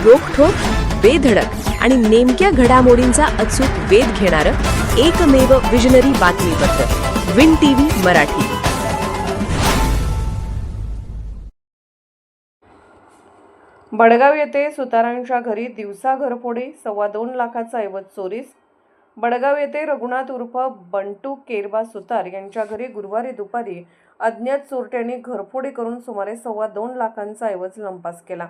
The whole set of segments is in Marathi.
रोखठोक, बेधडक आणि नेमक्या घडामोडींचा अचूक वेध घेणारं एकमेव विजनरी बातमीपत्र विन टीव्ही मराठी. बडगाव येथे सुतारांच्या घरी दिवसा घरफोडी, 2.25 लाखाचा ऐवज चोरीस. बडगाव येथे रघुनाथ उर्फ बंटू केरबा सुतार यांच्या घरी गुरुवारी दुपारी अज्ञात चोरट्यांनी घरफोडी करून सुमारे 2.25 लाखांचा ऐवज लंपास केला.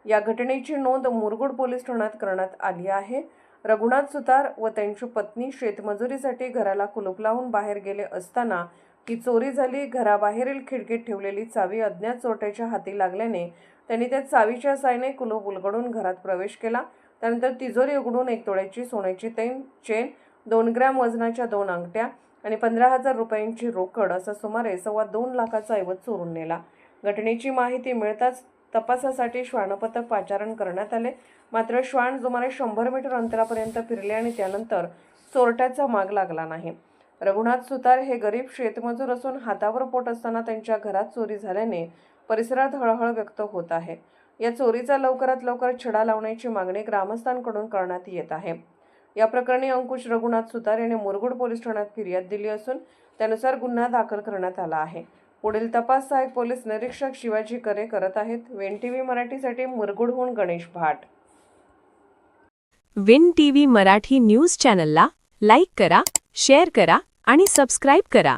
या घटनेची नोंद मुरगुड पोलीस ठाण्यात करण्यात आली आहे. रघुनाथ सुतार व त्यांची पत्नी शेतमजुरीसाठी घराला कुलूप लावून बाहेर गेले असताना ही चोरी झाली. घराबाहेरील खिडकीत ठेवलेली चावी अज्ञात चोरट्याच्या हाती लागल्याने त्यांनी त्या चावीच्या साहाय्याने कुलूप उलगडून घरात प्रवेश केला. त्यानंतर तिजोरी उघडून 1 तोळ्याची सोन्याची चेन, 2 ग्रॅम वजनाच्या 2 अंगठ्या आणि 15,000 रुपयांची रोकड असा सुमारे 2.25 लाखाचा ऐवज चोरून नेला. घटनेची माहिती मिळताच तपासासाठी श्वान पथक पाचारण करण्यात आले. मात्र श्वान सुमारे 100 मीटर अंतरापर्यंत फिरले आणि त्यानंतर चोरट्याचा माग लागला नाही. रघुनाथ सुतार हे गरीब शेतमजूर असून हातावर पोट असताना त्यांच्या घरात चोरी झाल्याने परिसरात हळहळ व्यक्त होत आहे. या चोरीचा लवकरात लवकर छडा लावण्याची मागणी ग्रामस्थांकडून करण्यात येत आहे. या प्रकरणी अंकुश रघुनाथ सुतार यांनी मुरगुड पोलीस ठाण्यात फिर्याद दिली असून त्यानुसार गुन्हा दाखल करण्यात आला आहे. पुढील तपास सहाय्यक पोलीस निरीक्षक शिवाजी करे करत आहेत. विन टीव्ही मराठीसाठी मुरगुडहून गणेश भाट. विन टीव्ही मराठी न्यूज चॅनलला लाईक करा, शेअर करा आणि सबस्क्राईब करा.